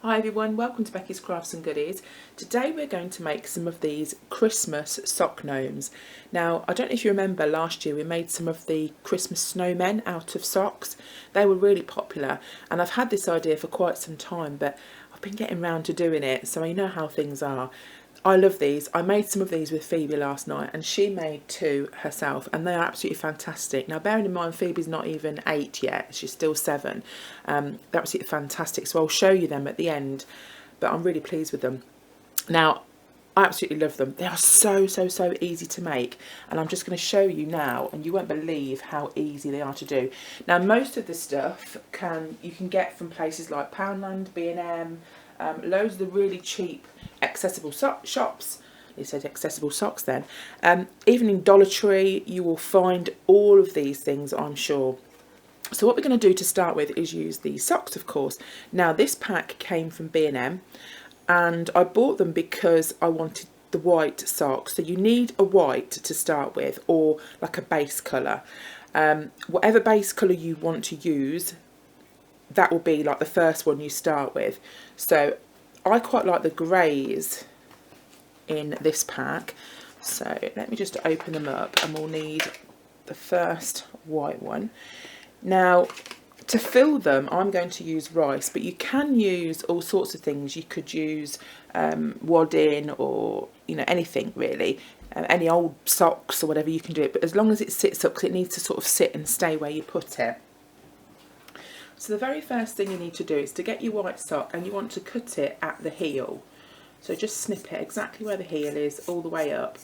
Hi everyone, welcome to Becky's Crafts and Goodies. Today we're going to make some of these Christmas sock gnomes. Now, I don't know if you remember last year we made some of the Christmas snowmen out of socks. They were really popular and I've had this idea for quite some time, but I've been getting round to doing it, so you know how things are. I love these. I made some of these with Phoebe last night and she made two herself and they are absolutely fantastic. Now bearing in mind Phoebe's not even 8 yet, she's still 7. They're absolutely fantastic, so I'll show you them at the end, but I'm really pleased with them. Now I absolutely love them. They are so easy to make and I'm just going to show you now and you won't believe how easy they are to do. Now most of the stuff you can get from places like Poundland, B&M, loads of the really cheap accessible shops. They said accessible socks then. Even in Dollar Tree you will find all of these things, I'm sure. So what we're going to do to start with is use these socks, of course. Now this pack came from B&M and I bought them because I wanted the white socks. So you need a white to start with, or like a base colour. Whatever base colour you want to use, that will be like the first one you start with. So I quite like the greys in this pack. So let me just open them up and we'll need the first white one. Now to fill them I'm going to use rice, but you can use all sorts of things. You could use wadding or anything really, any old socks or whatever, you can do it, but as long as it sits up, because it needs to sort of sit and stay where you put it. So the very first thing you need to do is to get your white sock and you want to cut it at the heel. So just snip it exactly where the heel is all the way up,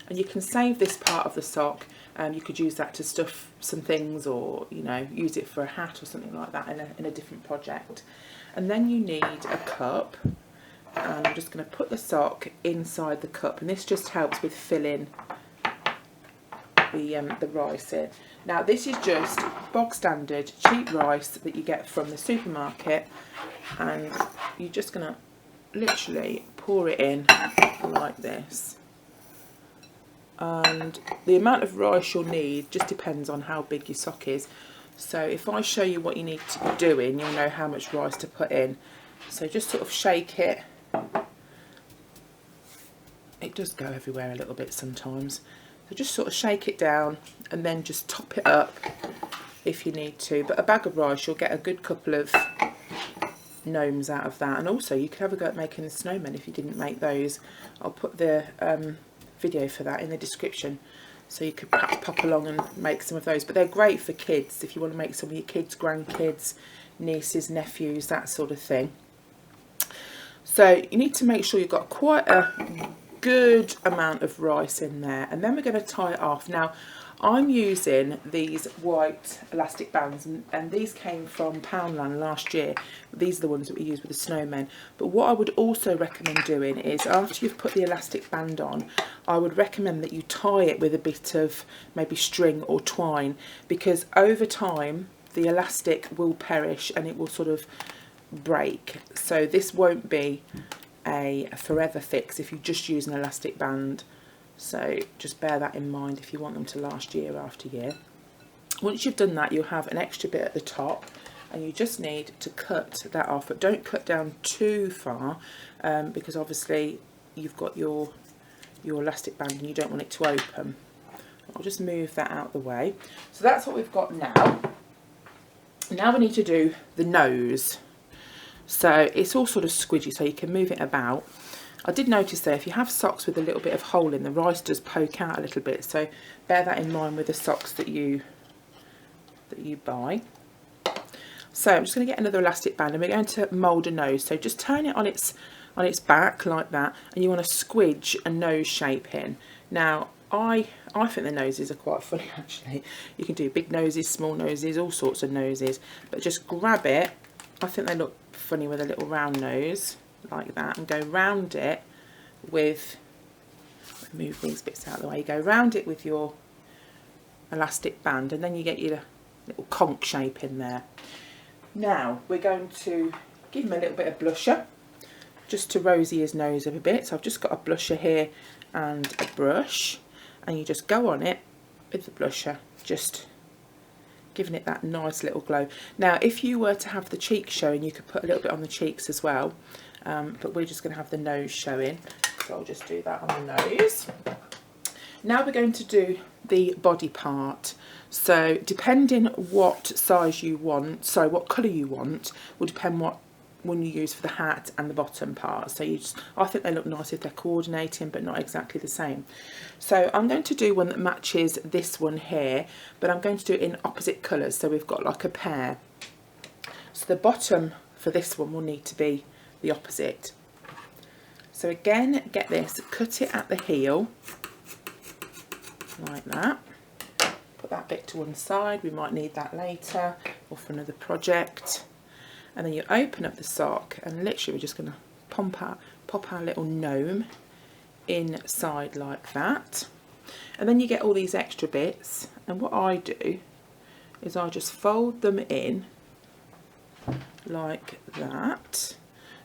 and you can save this part of the sock. You could use that to stuff some things, or use it for a hat or something like that in a different project. And then you need a cup, and I'm just going to put the sock inside the cup, and this just helps with filling the rice in. Now this is just bog standard cheap rice that you get from the supermarket, and you're just going to literally pour it in like this. And the amount of rice you'll need just depends on how big your sock is. So if I show you what you need to be doing, you'll know how much rice to put in. So just sort of shake it. It does go everywhere a little bit sometimes. So just sort of shake it down and then just top it up if you need to. But a bag of rice, you'll get a good couple of gnomes out of that. And also you could have a go at making the snowmen if you didn't make those. I'll put the video for that in the description, so you could perhaps pop along and make some of those. But they're great for kids if you want to make some of your kids, grandkids, nieces, nephews, that sort of thing. So you need to make sure you've got quite a good amount of rice in there, and then we're going to tie it off. Now I'm using these white elastic bands, and these came from Poundland last year. These are the ones that we use with the snowmen. But what I would also recommend doing is, after you've put the elastic band on, I would recommend that you tie it with a bit of maybe string or twine, because over time the elastic will perish and it will sort of break. So this won't be a forever fix if you just use an elastic band. So just bear that in mind if you want them to last year after year. Once you've done that, you'll have an extra bit at the top, and you just need to cut that off, but don't cut down too far, because obviously you've got your elastic band and you don't want it to open. I'll just move that out the way. So that's what we've got now. Now we need to do the nose. So it's all sort of squidgy, so you can move it about. I did notice though, if you have socks with a little bit of hole in, the rice does poke out a little bit, so bear that in mind with the socks that you buy. So I'm just going to get another elastic band and we're going to mould a nose. So just turn it on its back like that, and you want to squidge a nose shape in. Now I think the noses are quite funny actually. You can do big noses, small noses, all sorts of noses, but just grab it. I think they look funny with a little round nose like that, and go round it with, move these bits out of the way, you go round it with your elastic band, and then you get your little conch shape in there. Now we're going to give him a little bit of blusher just to rosy his nose up a bit. So I've just got a blusher here and a brush, and you just go on it with the blusher, just giving it that nice little glow. Now if you were to have the cheeks showing, you could put a little bit on the cheeks as well, but we're just going to have the nose showing, so I'll just do that on the nose. Now we're going to do the body part. So depending what size you want, sorry, what colour you want, will depend what one you use for the hat and the bottom part. So I think they look nice if they're coordinating, but not exactly the same. So I'm going to do one that matches this one here, but I'm going to do it in opposite colours, so we've got like a pair. So the bottom for this one will need to be the opposite. So again, get this, cut it at the heel like that. Put that bit to one side, we might need that later or for another project. And then you open up the sock, and literally we're just going to pop our little gnome inside like that. And then you get all these extra bits, and what I do is I just fold them in like that.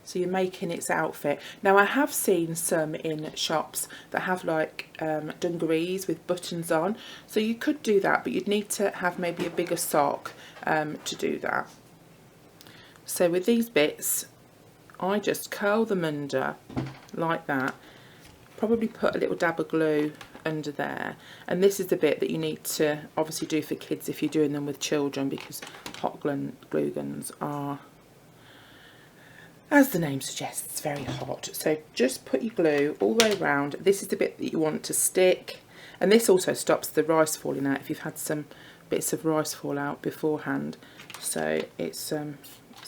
So you're making its outfit. Now I have seen some in shops that have like dungarees with buttons on, so you could do that, but you'd need to have maybe a bigger sock to do that. So with these bits, I just curl them under like that, probably put a little dab of glue under there, and this is the bit that you need to obviously do for kids if you're doing them with children, because hot glue guns are, as the name suggests, very hot. So just put your glue all the way around. This is the bit that you want to stick, and this also stops the rice falling out if you've had some bits of rice fall out beforehand. So it's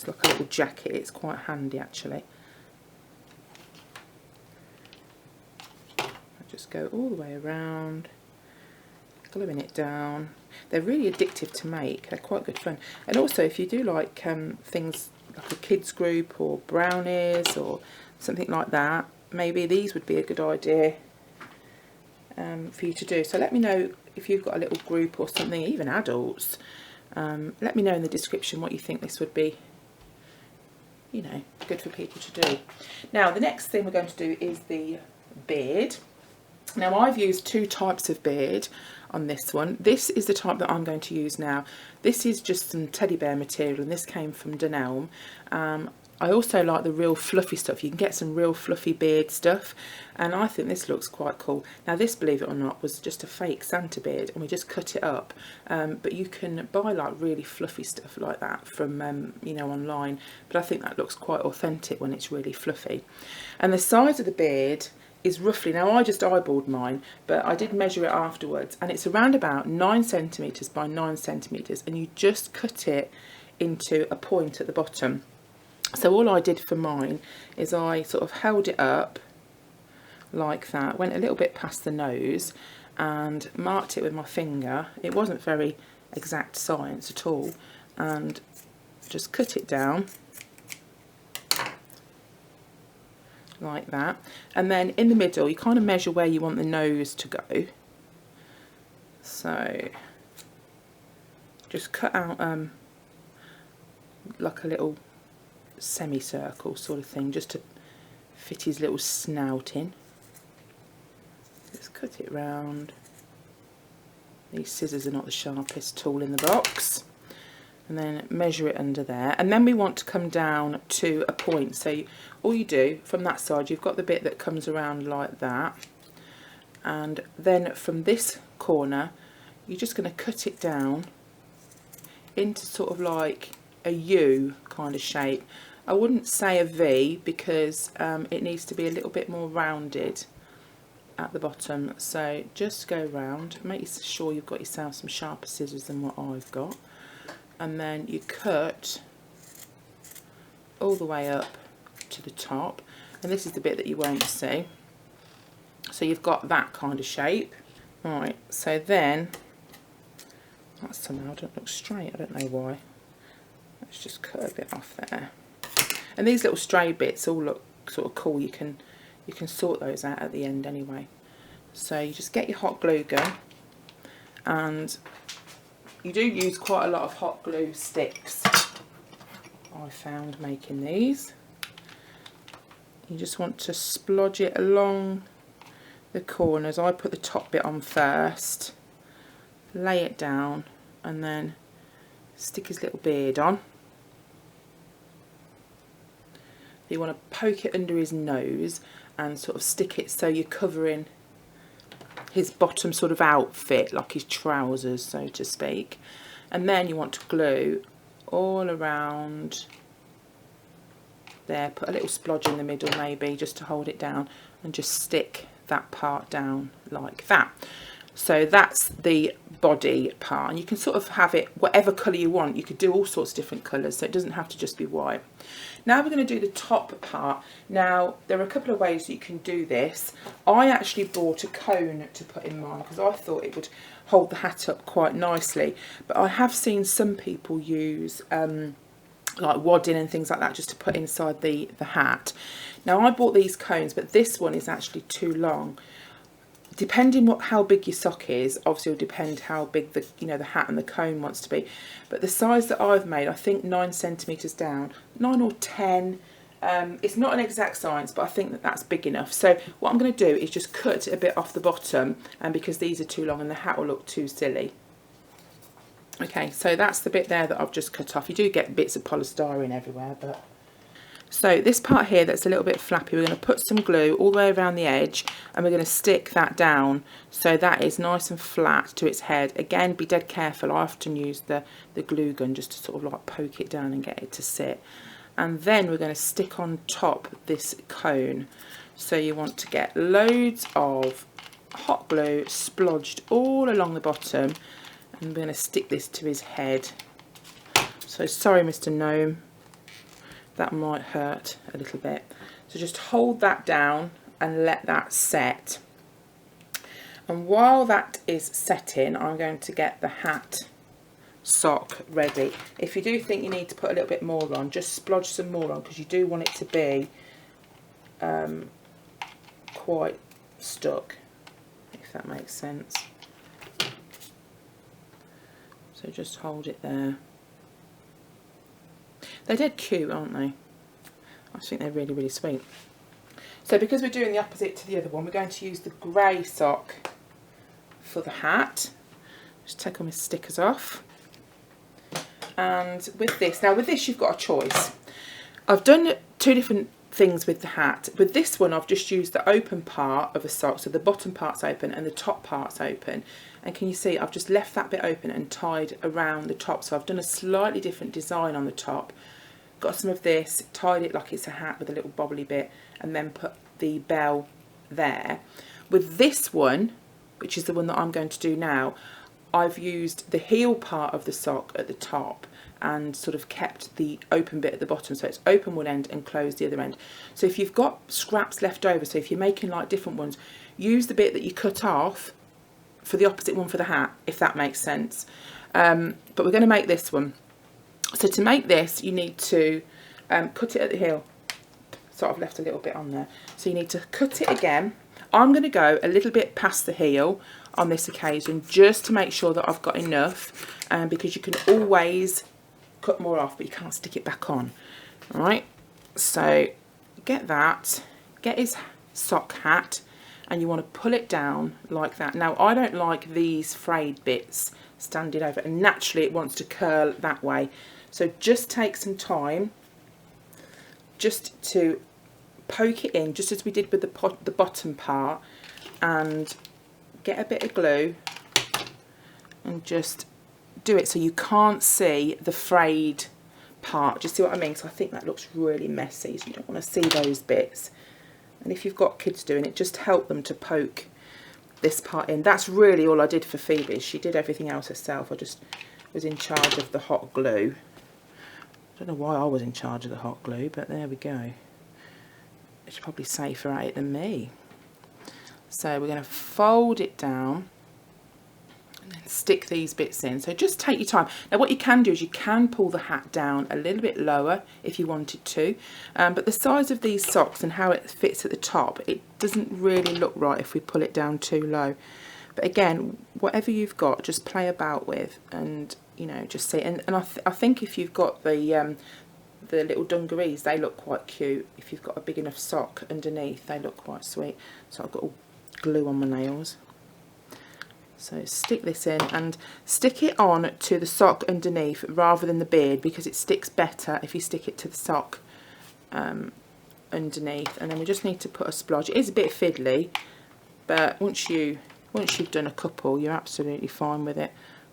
like a little jacket, it's quite handy actually. I just go all the way around, gluing it down. They're really addictive to make, they're quite good fun. And also if you do like things like a kids group or brownies or something like that, maybe these would be a good idea for you to do. So let me know if you've got a little group or something, even adults. Let me know in the description what you think this would be, you know, good for people to do. Now the next thing we're going to do is the beard. Now I've used two types of beard on this one. This is the type that I'm going to use now. This is just some teddy bear material, and this came from Gnomes. I also like the real fluffy stuff. You can get some real fluffy beard stuff, and I think this looks quite cool. Now this, believe it or not, was just a fake Santa beard, and we just cut it up, but you can buy like really fluffy stuff like that from you know, online, but I think that looks quite authentic when it's really fluffy. And the size of the beard is roughly, now I just eyeballed mine, but I did measure it afterwards, and it's around about 9 centimetres by 9 centimetres, and you just cut it into a point at the bottom. So all I did for mine is I sort of held it up like that, went a little bit past the nose and marked it with my finger. It wasn't very exact science at all, and just cut it down like that. And then in the middle you kind of measure where you want the nose to go. So just cut out like a little semicircle sort of thing, just to fit his little snout in. Let's cut it round. These scissors are not the sharpest tool in the box. And then measure it under there, and then we want to come down to a point. So all you do from that side, you've got the bit that comes around like that, and then from this corner you're just going to cut it down into sort of like a U kind of shape. I wouldn't say a V, because it needs to be a little bit more rounded at the bottom. So just go round, make sure you've got yourself some sharper scissors than what I've got, and then you cut all the way up to the top, and this is the bit that you won't see. So you've got that kind of shape. Right, so then that somehow don't look straight, I don't know why. Let's just cut a bit off there. And these little stray bits all look sort of cool. You can sort those out at the end anyway. So you just get your hot glue gun, and you do use quite a lot of hot glue sticks, I found, making these. You just want to splodge it along the corners. I put the top bit on first, lay it down, and then stick his little beard on. You want to poke it under his nose and sort of stick it so you're covering his bottom sort of outfit, like his trousers, so to speak. And then you want to glue all around there, put a little splodge in the middle maybe just to hold it down, and just stick that part down like that. So that's the body part, and you can sort of have it whatever colour you want. You could do all sorts of different colours, so it doesn't have to just be white. Now we're going to do the top part. Now there are a couple of ways you can do this. I actually bought a cone to put in mine because I thought it would hold the hat up quite nicely, but I have seen some people use like wadding and things like that just to put inside the hat. Now I bought these cones, but this one is actually too long. Depending how big your sock is, obviously will depend how big the the hat and the cone wants to be. But the size that I've made, I think 9 centimeters down, 9 or 10. It's not an exact science, but I think that that's big enough. So what I'm going to do is just cut a bit off the bottom, and because these are too long and the hat will look too silly. Okay, so that's the bit there that I've just cut off. You do get bits of polystyrene everywhere, but. So this part here that's a little bit flappy, we're going to put some glue all the way around the edge, and we're going to stick that down so that is nice and flat to its head. Again, be dead careful. I often use the glue gun just to sort of like poke it down and get it to sit. And then we're going to stick on top this cone. So you want to get loads of hot glue splodged all along the bottom, and we're going to stick this to his head. So sorry, Mr. Gnome. That might hurt a little bit. So just hold that down and let that set. And while that is setting, I'm going to get the hat sock ready. If you do think you need to put a little bit more on, just splodge some more on, because you do want it to be quite stuck, if that makes sense. So just hold it there. They're dead cute, aren't they? I think they're really, really sweet. So because we're doing the opposite to the other one, we're going to use the grey sock for the hat. Just take all my stickers off. And with this, now with this you've got a choice. I've done 2 different things with the hat. With this one I've just used the open part of a sock, so the bottom part's open and the top part's open. And can you see I've just left that bit open and tied around the top, so I've done a slightly different design on the top. Got some of this, tied it like it's a hat with a little bobbly bit, and then put the bell there. With this one, which is the one that I'm going to do now, I've used the heel part of the sock at the top and sort of kept the open bit at the bottom, so it's open one end and closed the other end. So if you've got scraps left over, so if you're making like different ones, use the bit that you cut off for the opposite one for the hat, if that makes sense. But we're going to make this one. So to make this, you need to cut it at the heel. So I've left a little bit on there. So you need to cut it again. I'm going to go a little bit past the heel on this occasion, just to make sure that I've got enough, because you can always cut more off, but you can't stick it back on. All right, so get that, get his sock hat, and you want to pull it down like that. Now I don't like these frayed bits standing over, and naturally it wants to curl that way. So just take some time just to poke it in, just as we did with the bottom part, and get a bit of glue and just do it so you can't see the frayed part. Do you see what I mean? So I think that looks really messy, so you don't want to see those bits. And if you've got kids doing it, just help them to poke this part in. That's really all I did for Phoebe. She did everything else herself. I just was in charge of the hot glue. I don't know why I was in charge of the hot glue, but there we go. She's probably safer at it than me. So we're going to fold it down and then stick these bits in. So just take your time. Now what you can do is you can pull the hat down a little bit lower if you wanted to, but the size of these socks and how it fits at the top, it doesn't really look right if we pull it down too low. But again, whatever you've got, just play about with, and you know, just see. And I think if you've got the little dungarees, they look quite cute. If you've got a big enough sock underneath, they look quite sweet. So I've got all glue on my nails. So stick this in and stick it on to the sock underneath rather than the beard, because it sticks better if you stick it to the sock underneath. And then we just need to put a splodge. It is a bit fiddly, but once you've done a couple, you're absolutely fine with it.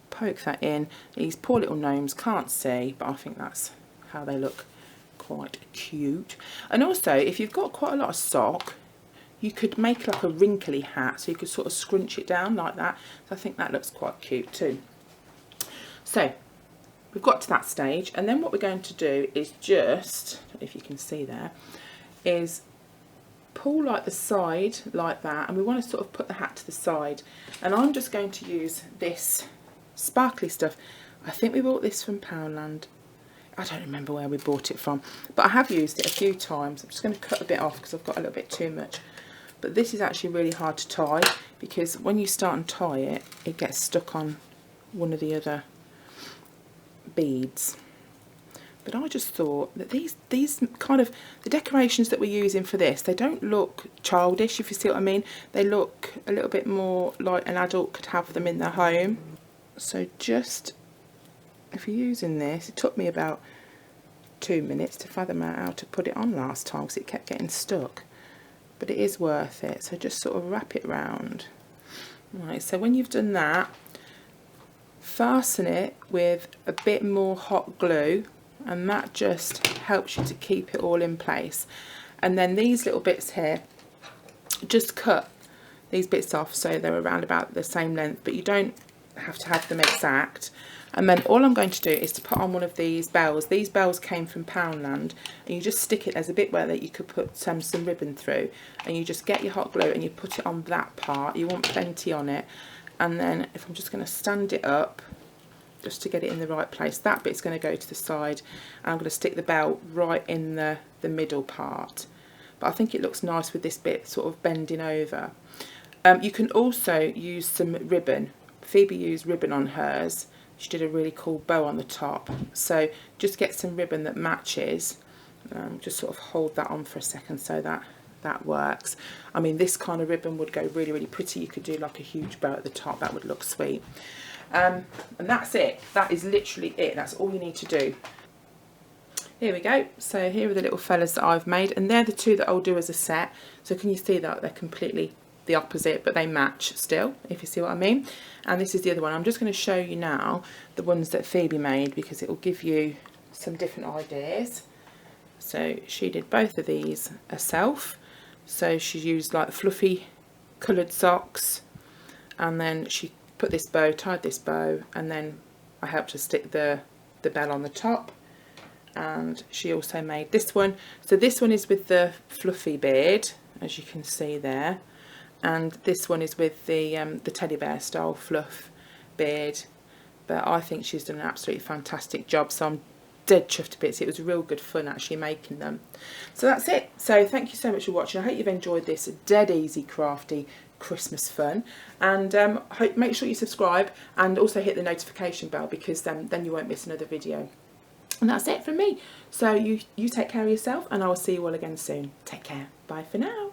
Poke that in. These poor little gnomes can't see, but I think that's how they look, quite cute. And also, if you've got quite a lot of sock, you could make like a wrinkly hat, so you could sort of scrunch it down like that. So I think that looks quite cute too. So we've got to that stage, and then what we're going to do is just, if you can see there, is pull like the side like that, and we want to sort of put the hat to the side. And I'm just going to use this sparkly stuff. I think we bought this from Poundland. I don't remember where we bought it from, but I have used it a few times. I'm just going to cut a bit off because I've got a little bit too much. But this is actually really hard to tie, because when you start and tie it, it gets stuck on one of the other beads. But I just thought that these kind of, the decorations that we're using for this, they don't look childish, if you see what I mean. They look a little bit more like an adult could have them in their home. So just, if you're using this, it took me about 2 minutes to fathom out how to put it on last time, because it kept getting stuck. But it is worth it. So just sort of wrap it round. Right, so when you've done that, fasten it with a bit more hot glue, and that just helps you to keep it all in place. And then these little bits here, just cut these bits off so they're around about the same length, but you don't have to have them exact. And then all I'm going to do is to put on one of these bells. These bells came from Poundland, and you just stick it, there's a bit where that you could put some ribbon through, and you just get your hot glue and you put it on that part. You want plenty on it. And then if I'm just going to stand it up just to get it in the right place, that bit's going to go to the side, and I'm going to stick the bell right in the middle part. But I think it looks nice with this bit sort of bending over. You can also use some ribbon. Phoebe used ribbon on hers. She did a really cool bow on the top. So just get some ribbon that matches. Just sort of hold that on for a second so that works. I mean, this kind of ribbon would go really, really pretty. You could do like a huge bow at the top. That would look sweet. And that's it. That is literally it. That's all you need to do. Here we go. So here are the little fellas that I've made, and they're the two that I'll do as a set. So can you see that they're completely the opposite, but they match still, if you see what I mean. And this is the other one. I'm just going to show you now the ones that Phoebe made, because it will give you some different ideas. So she did both of these herself. So she used like fluffy coloured socks, and then she put this bow, tied this bow, and then I helped her stick the bell on the top. And she also made this one. So this one is with the fluffy beard, as you can see there. And this one is with the teddy bear style fluff beard. But I think she's done an absolutely fantastic job, so I'm dead chuffed to bits. It was real good fun actually making them. So that's it. So thank you so much for watching. I hope you've enjoyed this dead easy crafty Christmas fun, and make sure you subscribe and also hit the notification bell, because then you won't miss another video. And that's it from me. So you take care of yourself, and I will see you all again soon. Take care. Bye for now.